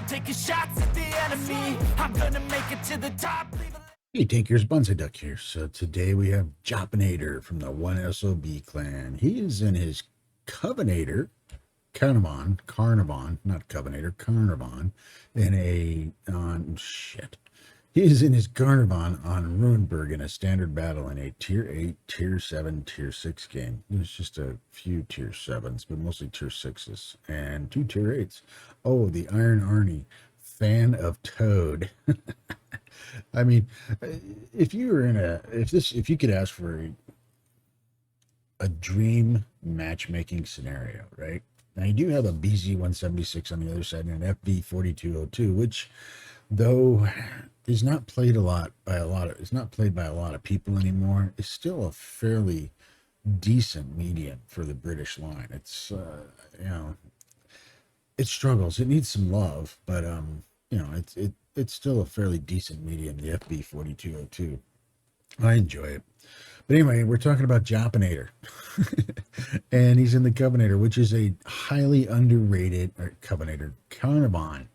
taking shots at the enemy. I'm gonna make it to the top. Hey, Takers, Banzi Duck here. So today we have Jopinator from the 1SOB clan. He is in his Covenator, Caernarvon, not Covenator, Caernarvon, He is in his Caernarvon on Ruinberg in a standard battle in a Tier 8, Tier 7, Tier 6 game. There's just a few Tier 7s, but mostly Tier 6s, and 2 Tier 8s. Oh, the Iron Arnie, fan of Toad. I mean, if you were in if you could ask for a dream matchmaking scenario, right? Now you do have a BZ-176 on the other side and an FB-4202, which, though is not played by a lot of people anymore, is still a fairly decent medium for the British line. It's it struggles. It needs some love, but it's still a fairly decent medium, the FB-4202. I enjoy it. But anyway, we're talking about Jopinator. And he's in the Covenator, which is a highly underrated, or Covenator, Caernarvon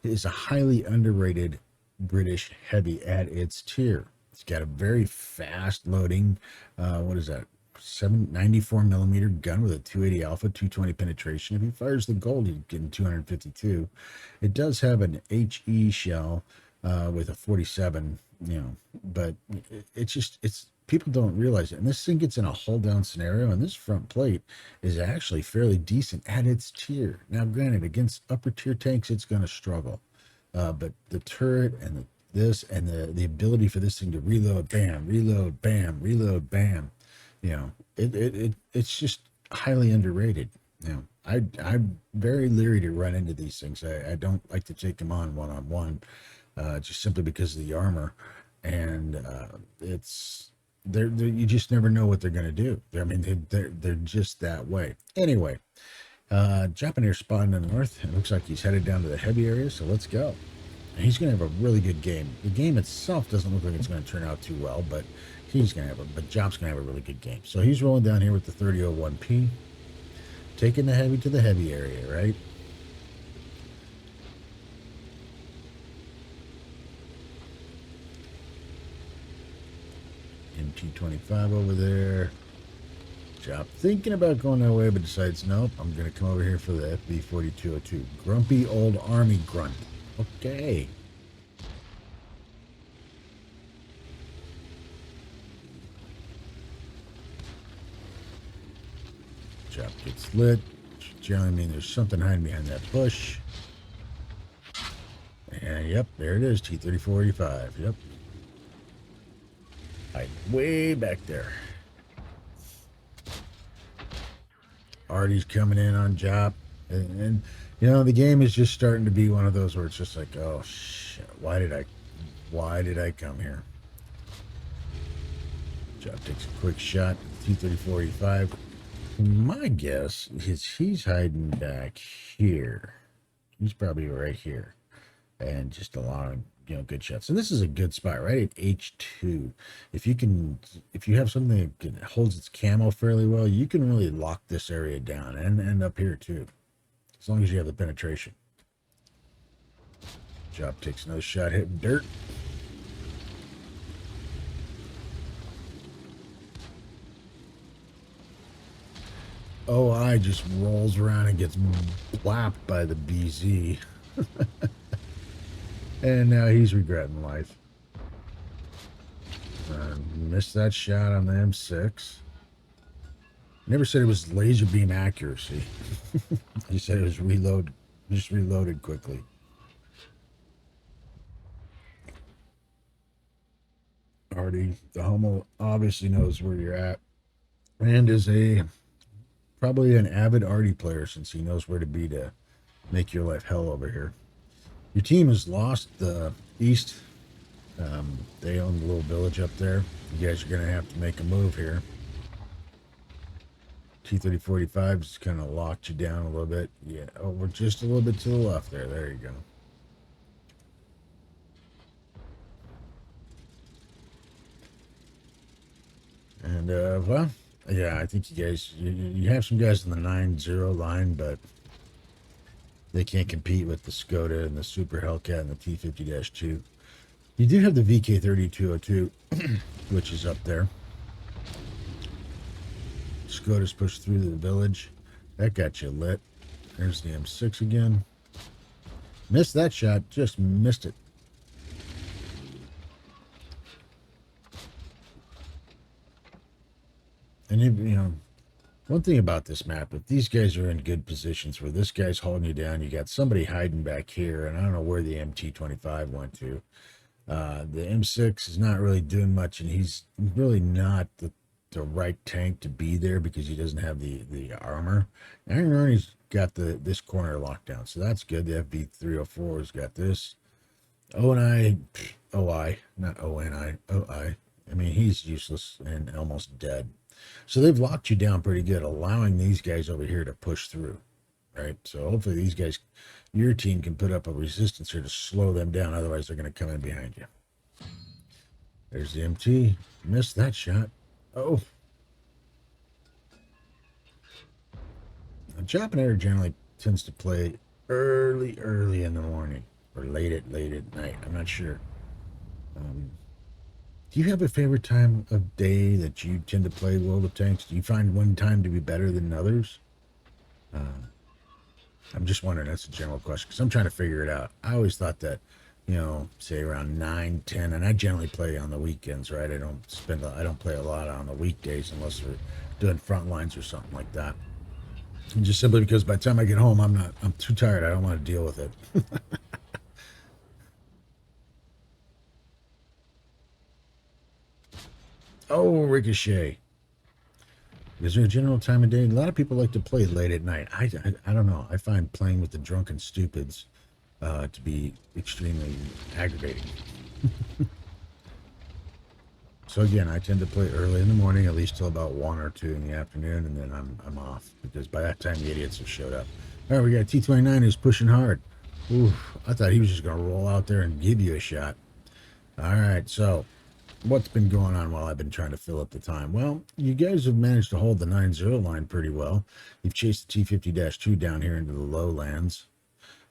is a highly underrated British heavy at its tier. It's got a very fast loading, what is that, 94 millimeter gun with a 280 alpha, 220 penetration. If he fires the gold, he's getting 252. It does have an HE shell with a 47, but it's people don't realize it. And this thing gets in a hull down scenario, and this front plate is actually fairly decent at its tier. Now, granted, against upper tier tanks, it's going to struggle. But the turret and the ability for this thing to reload, bam, reload, bam, reload, bam, it's just highly underrated. I'm very leery to run into these things. I don't like to take them on one-on-one, just simply because of the armor, and you just never know what they're going to do. I mean, they're just that way. Anyway, Jopinator spotted in the north. It looks like he's headed down to the heavy area, so let's go. And he's going to have a really good game. The game itself doesn't look like it's going to turn out too well, but Jop's going to have a really good game. So he's rolling down here with the 3001P, taking the heavy to the heavy area, right? MT25 over there. Jop thinking about going that way, but decides, nope, I'm going to come over here for the FB-4202. Grumpy old army grunt. Okay. Jop gets lit. Generally mean there's something hiding behind that bush. And yep, there it is, T-3485. Yep. Hide way back there. Artie's coming in on Jop. And the game is just starting to be one of those where it's just like, oh shit, why did I come here? Jop takes a quick shot at the T-3485. My guess is he's hiding back here. He's probably right here, and just allowing good shots. So this is a good spot, right at H2. If you have something that holds its camo fairly well, you can really lock this area down and up here too, as long as you have the penetration. Jop takes another shot, hitting dirt. OI just rolls around and gets blapped by the BZ. And now he's regretting life. Missed that shot on the M6. Never said it was laser beam accuracy. He said it was just reloaded quickly. Artie, the homo, obviously knows where you're at, and is probably an avid Artie player, since he knows where to be to make your life hell over here. Your team has lost the east. They own the little village up there. You guys are going to have to make a move here. T-3045 just kind of locked you down a little bit. Yeah, we're just a little bit to the left there. There you go. And, well, yeah, I think you guys, you have some guys in the 9-0 line, but They can't compete with the Skoda and the Super Hellcat and the T50-2. You do have the VK3202, which is up there. Skoda's pushed through the village. That got you lit. There's the M6 again. Missed that shot. Just missed it. And you know, one thing about this map, if these guys are in good positions where this guy's holding you down, you got somebody hiding back here, and I don't know where the MT25 went to. The M6 is not really doing much, and he's really not the right tank to be there because he doesn't have the armor. Iron Arnie's got this corner locked down, so that's good. The FB304's got this. Not ONI. I mean, he's useless and almost dead. So they've locked you down pretty good, allowing these guys over here to push through, right? So hopefully these guys, your team can put up a resistance here to slow them down. Otherwise, they're going to come in behind you. There's the MT. Missed that shot. Oh. Japanese generally tends to play early in the morning or late at night. I'm not sure. Do you have a favorite time of day that you tend to play World of Tanks? Do you find one time to be better than others? I'm just wondering. That's a general question because I'm trying to figure it out. I always thought that, say around 9, 10, and I generally play on the weekends, right? I don't play a lot on the weekdays unless we're doing front lines or something like that. And just simply because by the time I get home, I'm too tired. I don't want to deal with it. Oh, Ricochet. Is there a general time of day? A lot of people like to play late at night. I don't know. I find playing with the drunken stupids to be extremely aggravating. So again, I tend to play early in the morning, at least till about 1 or 2 in the afternoon, and then I'm off because by that time the idiots have showed up. All right, we got T29 who's pushing hard. Ooh, I thought he was just going to roll out there and give you a shot. All right, so what's been going on while I've been trying to fill up the time? Well, you guys have managed to hold the 9-0 line pretty well. You've chased the T50-2 down here into the lowlands.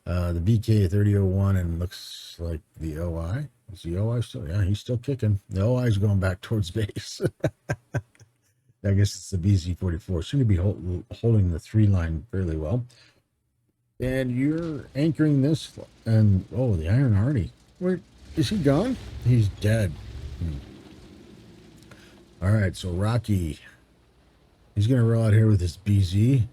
The VK3001 and looks like the OI. Is the OI still? Yeah, he's still kicking. The OI's going back towards base. I guess it's the BZ44. Soon to be holding the 3 line fairly well. And you're anchoring this. And, oh, the Iron Arnie. Where is he gone? He's dead. All right, so Rocky. He's going to roll out here with his BZ.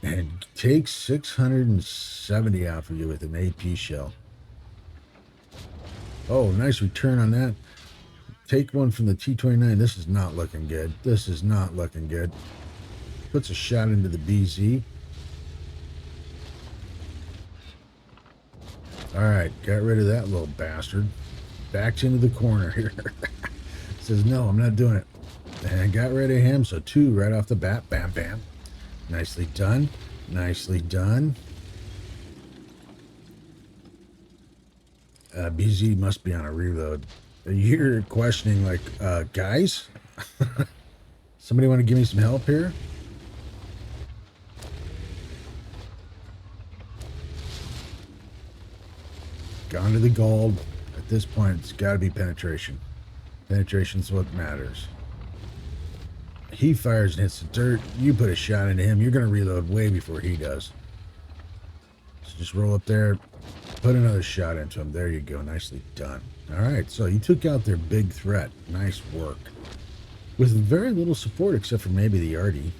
And take 670 out for you with an AP shell. Oh, nice return on that. Take one from the T29. This is not looking good. This is not looking good. Puts a shot into the BZ. All right, got rid of that little bastard. Backs into the corner here. Says, no, I'm not doing it. And got rid of him. So 2 right off the bat. Bam, bam. Nicely done. Nicely done. BZ must be on a reload. You're questioning, like, guys? Somebody want to give me some help here? Gone to the gold. At this point, it's got to be penetration. Penetration's what matters. He fires and hits the dirt. You put a shot into him. You're going to reload way before he does. So just roll up there. Put another shot into him. There you go. Nicely done. All right. So you took out their big threat. Nice work. With very little support except for maybe the Artie.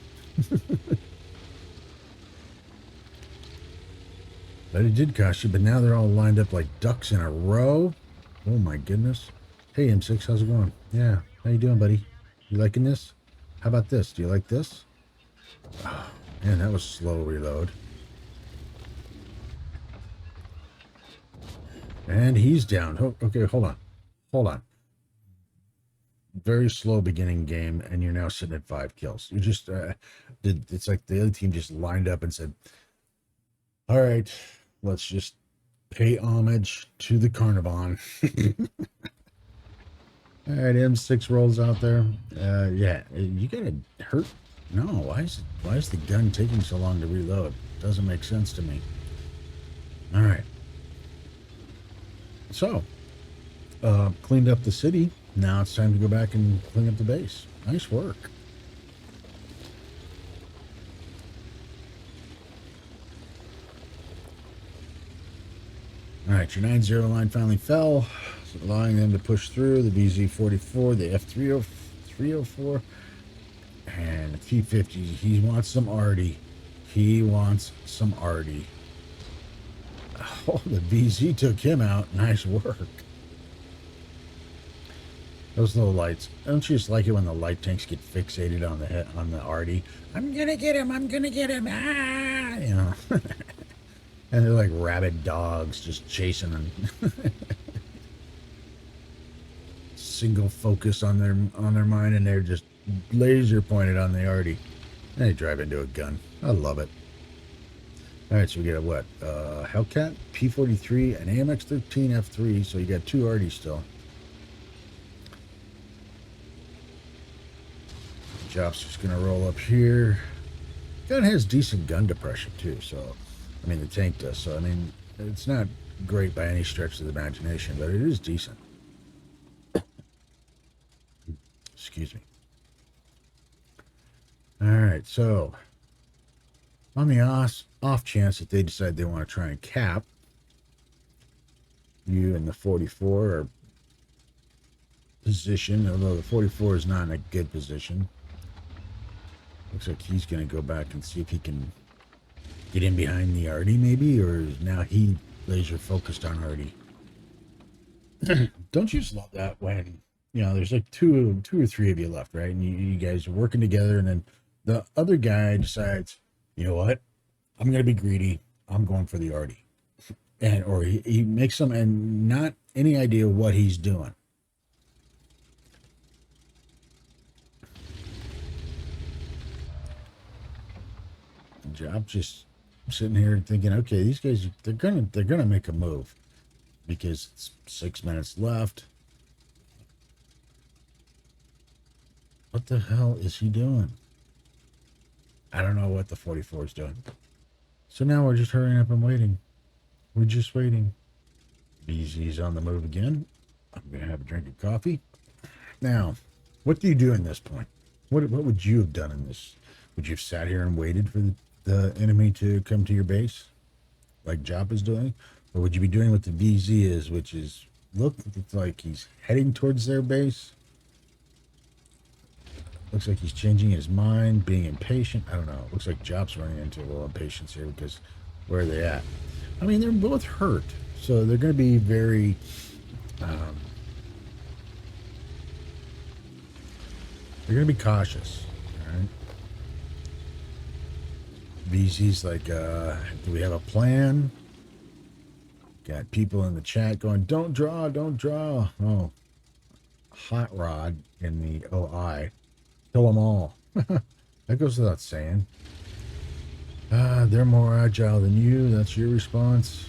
But it did cost you. But now they're all lined up like ducks in a row. Oh my goodness. Hey M6, how's it going? Yeah. How you doing, buddy? You liking this? How about this? Do you like this? Oh, man, that was slow reload. And he's down. Oh, okay, hold on. Hold on. Very slow beginning game, and you're now sitting at 5 kills. You just it's like the other team just lined up and said, all right, let's just pay homage to the Caernarvon. All right, M6 rolls out there. Yeah, you got hurt. No, why is the gun taking so long to reload? Doesn't make sense to me. All right. So, cleaned up the city. Now it's time to go back and clean up the base. Nice work. All right, your 9-0 line finally fell, allowing them to push through. The BZ-44, the F-304, and the T-50. He wants some arty. He wants some arty. Oh, the VZ took him out. Nice work. Those little lights. Don't you just like it when the light tanks get fixated on the head, on the arty? I'm gonna get him. I'm gonna get him. Ah, you know. And they're like rabid dogs just chasing them. Single focus on their mind, and they're just laser pointed on the arty. And they drive into a gun. I love it. All right, so we got a what? Hellcat, P-43, an AMX-13 F3. So you got 2 arties still. Job's just gonna roll up here. Gun has decent gun depression too, so I mean the tank does. So I mean it's not great by any stretch of the imagination, but it is decent. Excuse me. All right, so on the off chance that they decide they want to try and cap you in the 44 or position, although the 44 is not in a good position. Looks like he's going to go back and see if he can get in behind the arty maybe, or is now he laser focused on arty. Don't you just love that when, you know, there's like two or three of you left, right? And you guys are working together, and then the other guy decides, you know what, I'm going to be greedy. I'm going for the arty. And, or he makes some, and not any idea what he's doing. I'm just sitting here thinking, okay, these guys, they're gonna make a move because it's 6 minutes left. What the hell is he doing? I don't know what the 44 is doing. So now we're just hurrying up and waiting. We're just waiting. BZ's on the move again. I'm gonna have a drink of coffee. Now, what do you do in this point? What would you have done in this? Would you have sat here and waited for the enemy to come to your base, like Jop is doing? Or would you be doing what the VZ is, which is, look, it's like he's heading towards their base. Looks like he's changing his mind, being impatient. I don't know. Looks like Jop's running into a little impatience here because where are they at? I mean, they're both hurt, so they're going to be very... they're going to be cautious, all right? VZ's like, do we have a plan? Got people in the chat going, don't draw, don't draw. Oh, Hot Rod in the OI. Kill them all. That goes without saying. They're more agile than you. That's your response.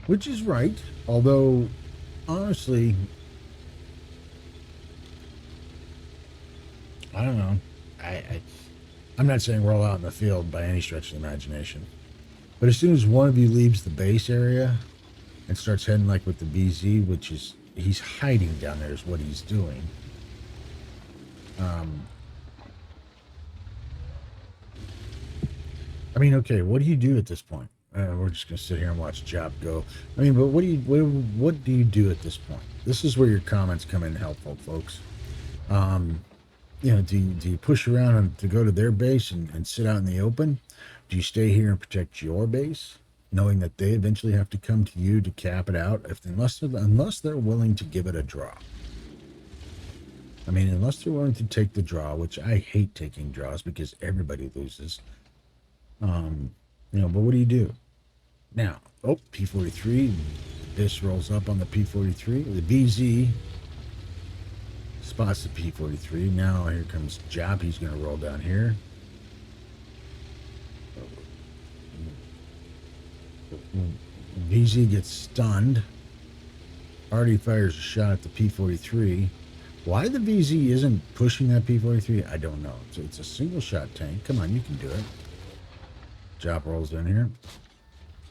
Which is right. Although, honestly, I don't know. I'm not saying we're all out in the field by any stretch of the imagination. But as soon as one of you leaves the base area and starts heading like with the BZ, which is, he's hiding down there is what he's doing. I mean, okay, what do you do at this point? We're just gonna sit here and watch Job go. I mean, but what do you do at this point? This is where your comments come in helpful, folks. You know, do you push around to go to their base and sit out in the open? Do you stay here and protect your base, knowing that they eventually have to come to you to cap it out, unless they're willing to give it a draw? I mean, unless they're willing to take the draw, which I hate taking draws because everybody loses. You know, but what do you do? Now, oh, P-43, this rolls up on the P-43. The BZ spots the P-43. Now here comes Job. He's going to roll down here. BZ gets stunned. Artie fires a shot at the P-43. Why the VZ isn't pushing that P-43, I don't know. It's a single shot tank. Come on, you can do it. Jop rolls in here.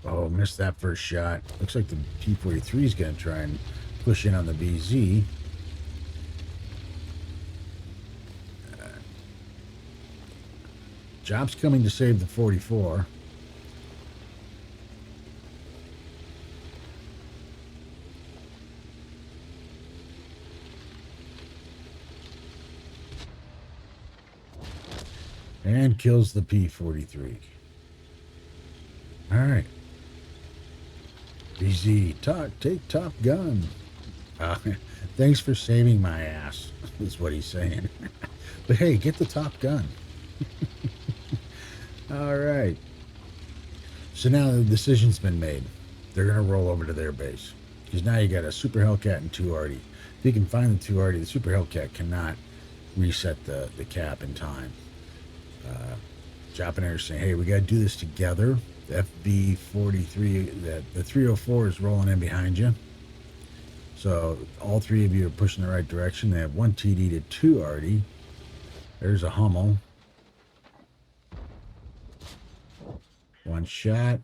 Oh, missed that first shot. Looks like the T-43 is going to try and push in on the BZ. Jop's coming to save the 44. And kills the P-43. All right. BZ, take Top Gun. Thanks for saving my ass, is what he's saying. But hey, get the Top Gun. All right. So now the decision's been made. They're going to roll over to their base. Because now you got a Super Hellcat and 2 Artie. If you can find the 2 Artie, the Super Hellcat cannot reset the cap in time. Japanese saying, hey, we got to do this together. The FB-43, the 304 is rolling in behind you. So all three of you are pushing the right direction. They have 1 TD to 2 Artie. There's a Hummel. 1 shot.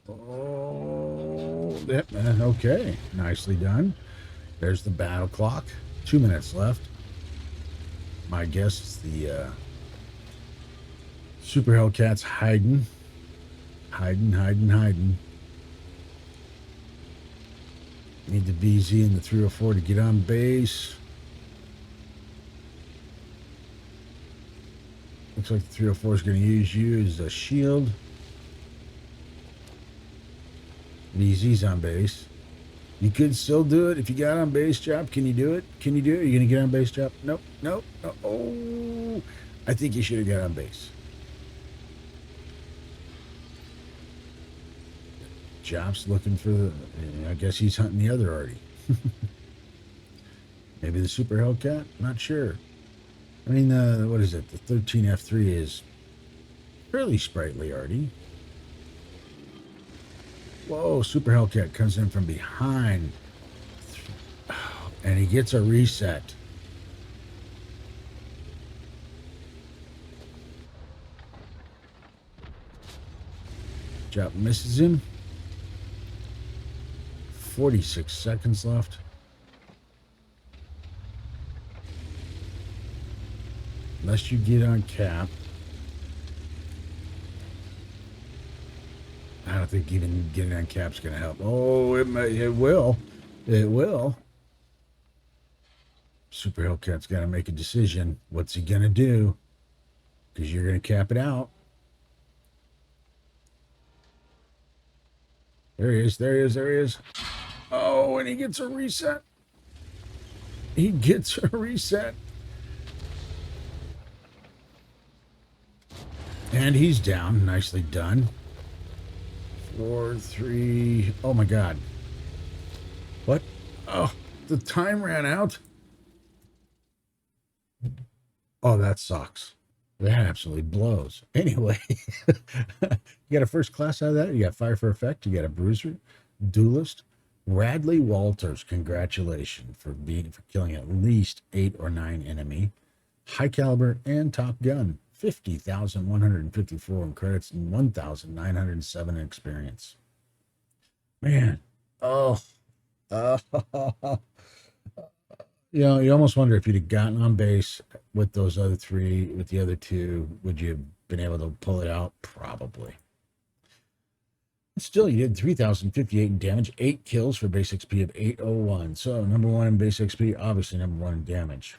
Oh, okay. Nicely done. There's the battle clock. 2 minutes left. My guess is the Super Hellcat's hiding. Hiding. Need the BZ and the 304 to get on base. Looks like the 304 is going to use you as a shield. BZ's on base. You could still do it if you got on base, Chop. Can you do it? Are you going to get on base, Chop? Nope. Oh, I think you should have got on base. Chop's looking for the... I guess he's hunting the other Artie. Maybe the Super Hellcat? Not sure. I mean, what is it? The 13F3 is fairly sprightly Artie. Whoa, Super Hellcat comes in from behind. And he gets a reset. Chop misses him. 46 seconds left. Unless you get on cap. I don't think even getting on cap's going to help. Oh, it will. It will. Super Hellcat's got to make a decision. What's he going to do? Because you're going to cap it out. There he is. Oh, and he gets a reset. And he's down. Nicely done. 4, 3. Oh, my God. What? Oh, the time ran out. Oh, that sucks. That absolutely blows. Anyway, you got a first class out of that. You got fire for effect. You got a bruiser, duelist. Radley Walters, congratulations for killing at least 8 or 9 enemy. High caliber and Top Gun. 50,154 in credits and 1,907 in experience. Man. Oh. You know, you almost wonder if you'd have gotten on base with those other 3, with the other 2, would you have been able to pull it out? Probably. Still, you did 3,058 in damage, 8 kills for base XP of 801. So, number 1 in base XP, obviously number 1 in damage.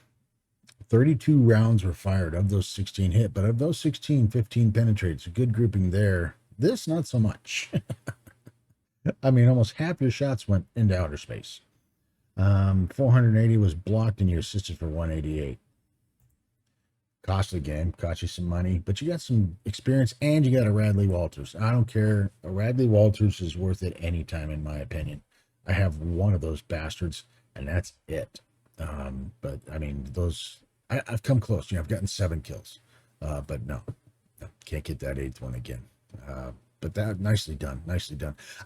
32 rounds were fired. Of those, 16 hit, but of those 16, 15 penetrates. A good grouping there. This, not so much. I mean, almost half your shots went into outer space. 480 was blocked, and you assisted for 188. Costly game, cost you some money, but you got some experience, and you got a Radley Walters. I don't care. A Radley Walters is worth it any time, in my opinion. I have one of those bastards, and that's it. But I mean, I've come close. You know, I've gotten 7 kills, but no, can't get that 8th one again. But that nicely done.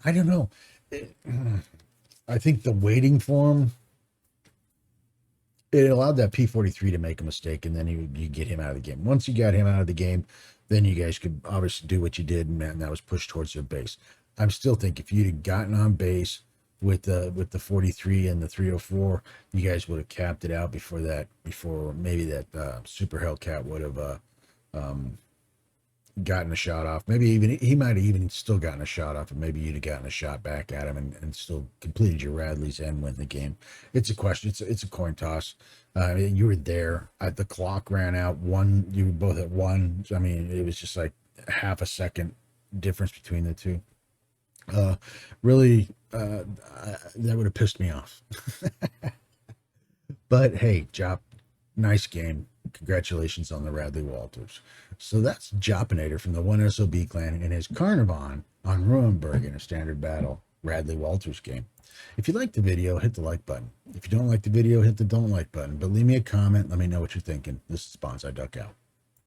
I don't know. I think the waiting for him, it allowed that P-43 to make a mistake, and then you get him out of the game. Once you got him out of the game, then you guys could obviously do what you did, and that was push towards their base. I'm still think if you'd have gotten on base with the 43 and the 304, you guys would have capped it out before maybe that Super Hellcat would have gotten a shot off. Maybe even he might have even still gotten a shot off, and maybe you'd have gotten a shot back at him and still completed your Radleys and win the game. It's a question. It's a coin toss. You were there. The clock ran out. You were both at one. I mean, it was just like half a second difference between the two. Really, that would have pissed me off. But hey, Jop, nice game. Congratulations on the Radley Walters. So that's Jopinator from the 1SOB clan in his Caernarvon on Ruinberg in a standard battle Radley Walters game. If you liked the video, hit the like button. If you don't like the video, hit the don't like button. But leave me a comment. Let me know what you're thinking. This is Banzi Duck out.